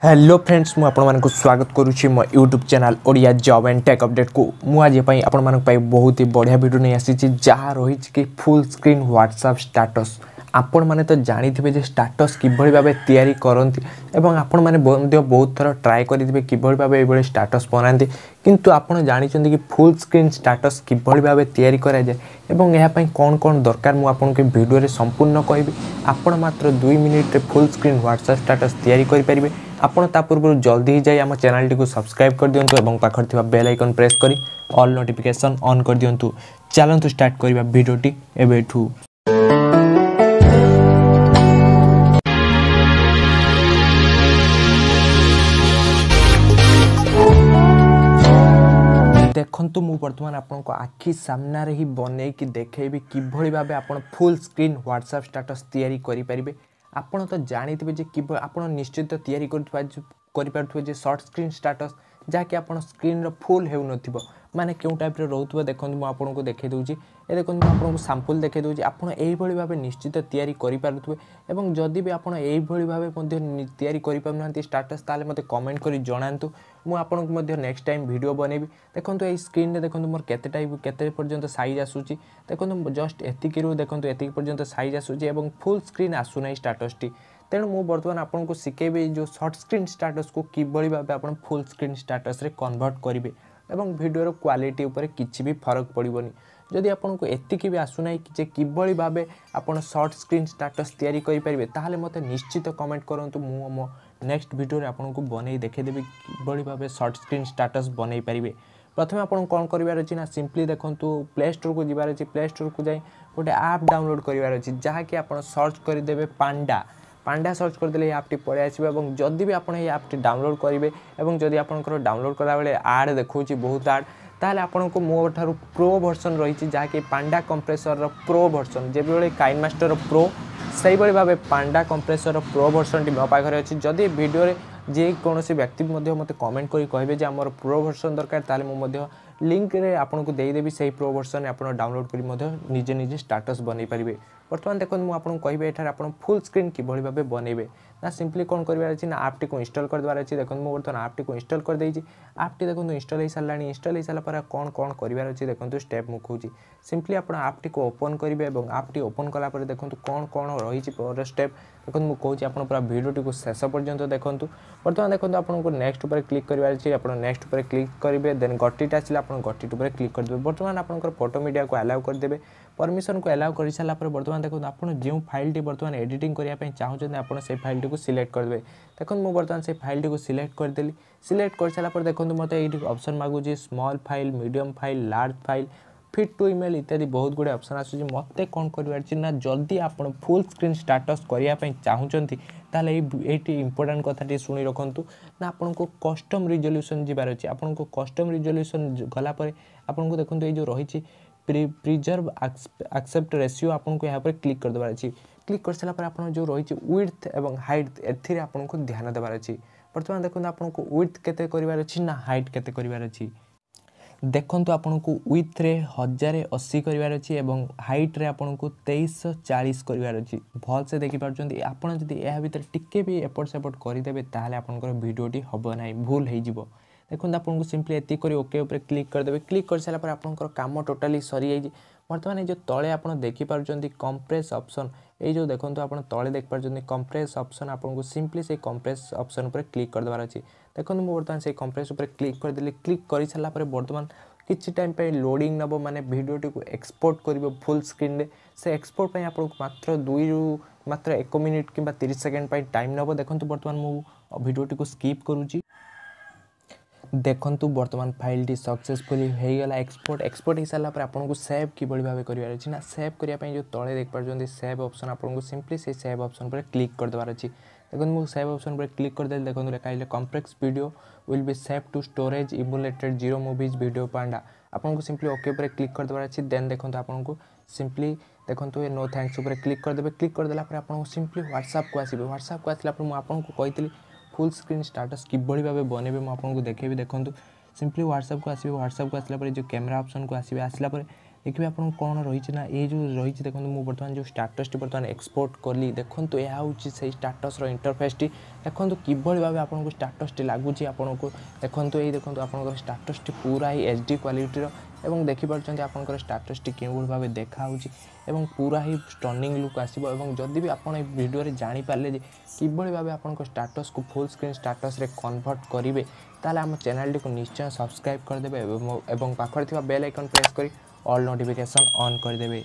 Hello friends मुझे स्वागत करुच्ची मो YouTube channel Odia job and take update को मुझे बहुत ही बढ़िया वीडियो नहीं आसी जहाँ रही कि फुल स्क्रीन व्हाट्सएप स्टेटस आपण मैंने तो जानी थे स्टेटस किभली भाव तैयारी करती एवं आपण मैंने बहुत थर ट्राए करेंगे किभली भाव ये स्टेटस बनाते किंतु आपण जानी कि फुल स्क्रीन स्टेटस किभली भाव तैयारी करा जाए एवं यहाँ कौन कौन दरकार मुझे वीडियो संपूर्ण कहबी आपण मात्र 2 minute full screen WhatsApp status तैयारी करेंगे आपण ता पूर्व जल्दी ही जाए आम चैनल टी सब्सक्राइब कर दिंतु और पाखर थिबा बेल आइकन प्रेस करी ऑल नोटिफिकेशन ऑन कर दिंतु। चलतु स्टार्ट करबा वीडियोटी एबेठू। देखंतु मु वर्तमान आपनको आखि सामना रे ही बनै कि देखैबी किभली भाबे आपण फुल स्क्रीन व्हाट्सएप स्टेटस तैयारी करि परिबे। आपण तो जानिथिबे जे कि आपण निश्चित तैयारी करि पारथुबे जे शॉर्ट स्क्रीन स्टेटस जहाँकि आपण स्क्रीन रो फुल हेउ नथिबो माने केउ टाइप रे रहउथबो। देखंतु मु आपनको देखै दउची ए देखंतु मु आपनको सैंपल देखै दउची आपण एही भली भाबे निश्चित तैयारी करि पारथुबे एवं जदि भी आपण एही भली भाबे मध्ये तैयारी करि पारनांती स्टेटस ताले मते कमेंट करि जणांतु मु आपनको मध्ये नेक्स्ट टाइम वीडियो बनेबी। देखंतु ए स्क्रीन रे देखंतु मोर केते टाइप केते पर्यंत साइज आसुची देखंतु जस्ट एतिकी रु देखंतु एतिकी पर्यंत साइज आसुची एवं फुल स्क्रीन आसु नै स्टेटस टी। तेणु मु वर्तमान आपनको सिखेबी जो शॉर्ट स्क्रीन स्टेटस को किभली भाबे आपण फुल स्क्रीन स्टेटस रे कन्वर्ट करिवे एवं वीडियो क्वालिटी ऊपर किछि भी फरक पड़िबोनी। जदि आपनको एतिकी भी आसु नै कि किभली भाबे आपण शॉर्ट स्क्रीन स्टेटस तैयारी करि परिबे ताहाले मते निश्चित कमेंट करंतु मु मो नेक्स्ट वीडियो रे आपनको बनै देखै देबी किभली भाबे शॉर्ट स्क्रीन स्टेटस बनै परिबे। प्रथम आपण कोन करिवार अछि ना सिंपली देखंतु प्ले स्टोर को जिबार अछि प्ले स्टोर को जाई गोटे ऐप डाउनलोड करिवार अछि जहाँ कि आपण सर्च करि देबे पांडा सर्च कर देले ऐप टी पड़े आसीबे एवं जदि भी आपण ये ऐप टी डाउनलोड करिवे एवं जदि आपनकर डाउनलोड करा बेले ऐड देखौची बहुत ऐड ताले आपनको मो ठारू प्रो वर्जन रही जहाँ कि पांडा कंप्रेसर रो प्रो वर्जन जे बेले काइन मास्टर प्रो सही बड़ी भाबे पांडा कंप्रेसर रो प्रो वर्जन टी मो पाखरे अछि। जदि वीडियो रे जे कोनोसी व्यक्ति मते कमेंट करी कहबे जे हमर प्रो वर्जन दरकार ताले मो मध्य लिंक रे आपनको देई देबी सही प्रो वर्जन आपण डाउनलोड करी मध्य निजे निजे स्टेटस बनै परिबे। वर्तमान देखो मु आपनको कहबे एठार आपण फुल स्क्रीन किभली भाबे बनेबे ना सिंपली कोन करबार अछि ना ऐप टी को इंस्टॉल कर देबार अछि। देखो मु वर्तमान ऐप टी को इंस्टॉल कर देइछि ऐप टी देखो इंस्टॉल हे सालानी इंस्टॉल हे साला पर कोन कोन करबार अछि देखो स्टेप मु कहूछि। सिंपली आपण ऐप टी को ओपन करिवे एवं ऐप टी ओपन कला पर देखो कोन कोन रही छि पर स्टेप देखो मु कहूछि आपण पूरा वीडियो टी को शेष पर्यंत देखंतु। वर्तमान देखो आपनको नेक्स्ट ऊपर क्लिक करबार अछि आपण नेक्स्ट ऊपर क्लिक करिवे देन गट्टी आसिला आपण गट्टी ऊपर क्लिक कर देबे। वर्तमान आपनकर फोटो मीडिया को अलाउ कर देबे परमिशन को अलाउ कर साला पर वर्तमान देखो आपण जो फाइल टी वर्तमान एडिटिंग करिया पय चाहउछन आपण से फाइल टी को सिलेक्ट कर देबे। देखो मु वर्तमान से फाइल टी को सिलेक्ट कर देली सिलेक्ट कर साला पर देखो मते एडी ऑप्शन मागु जे small file medium file large file fit to email इत्यादि बहुत गुडे ऑप्शन आसु मते कोन करबार छि ना जल्दी आपण फुल स्क्रीन स्टेटस करिया पय चाहउछंती ताले एटी इंपोर्टेंट कथाटी सुनी रखंतु ना आपन को कस्टम रिजोल्यूशन जिबार अछि। आपन को कस्टम रिजोल्यूशन गला पर आपन को देखंतु ए जो रही छि प्रिजर्व एक्सेप्ट रेशियो आपन को यहाँ पर क्लिक कर देबार अछि। क्लिक कर साला पर आपन जो रही छि विड्थ एवं हाइट एथिरे आपन को ध्यान देबार अछि। वर्तमान देखंतु आपन को विड्थ केते करिवार अछि ना हाइट केते करिवार अछि। देखंतु आपन को विड्थ रे 1080 करिवार अछि एवं हाइट रे आपन को 2340 करिवार अछि। भल से देखि पारछंती आपन जदि एहा भीतर टिके भी एपort सेपort करि देबे ताहाले आपनकर वीडियोटी हबो नै भूल हे जिवो। देखो आपको सिंपली एति करी ओके ऊपर क्लिक कर देबे क्लिक कर साला पर आपनकर काम टोटली सरी जाई। वर्तमान जो तळे आपण देखि पारछंती कंप्रेस ऑप्शन ए जो देखंतु आपण तळे देख पारछंती कंप्रेस ऑप्शन आपनको सिंपली से कंप्रेस ऑप्शन ऊपर क्लिक कर देबार अछि। देखंतु मु वर्तमान से कंप्रेस ऊपर क्लिक कर देली क्लिक करि साला पर वर्तमान किछि टाइम पे लोडिंग नबो माने वीडियो टी को एक्सपोर्ट करिवो फुल स्क्रीन रे से एक्सपोर्ट पे आपनको मात्र 2 रु मात्र 1 मिनिट किबा 30 सेकंड पे टाइम नबो। देखंतु वर्तमान मु वीडियो टी को स्किप करूची देखंतु वर्तमान फाइल टी सक्सेसफुली हे गला एक्सपोर्ट हे साला पर आपन को सेव किबळी भाबे करिवार अछि ना सेव करिया पय जो तळे देख पारजोंदी सेव ऑप्शन आपन को सिंपली से सेव ऑप्शन पर क्लिक कर देबार अछि। देखन मु सेव ऑप्शन पर क्लिक कर देल देखन लेखाइले complex video will be save to storage emulated 0 movies video पांडा आपन को सिंपली ओके पर क्लिक कर देबार अछि। देन देखंतु आपन को सिंपली देखंतु ए नो थैंक्स ऊपर क्लिक कर देबे क्लिक कर देला पर आपन को सिंपली व्हाट्सएप को आसीबे व्हाट्सएप को आसला पर मु आपन को कहितली फुल स्क्रीन स्टेटस किबळी भाबे बनेबे मु आपन को देखेबी। देखंतु सिंपली व्हाट्सएप को आसीबे व्हाट्सएप को आसला पर जो कैमरा ऑप्शन को आसीबे आसला पर देखिए आपन कौन रही ना ये जो रही देखो मुझे बर्तमान जो स्टाटस टी बर्तमान एक्सपोर्ट कली देखो यह हूँ से स्टाटस इंटरफेस टी देखो किभली भाव आपको स्टाटस टी लगुच आपन को देखो ये देखो आप स्टाटस टी पूरा ही एचडी क्वालिटीर एवं देखिपुं आपंकर स्टाटस टी कि भाव देखा पूरा ही स्टनिंग लुक आसो जदि भी आप भिडियो जानीपारे किभली भाव आप स्टाटस को फुल स्क्रीन स्टाटस रे कन्वर्ट करेंगे ताल आम चैनल टी को निश्चय सब्सक्राइब करदे और पाखर बेल आइकन प्रेस कर ऑल नोटिफिकेशन ऑन करदे।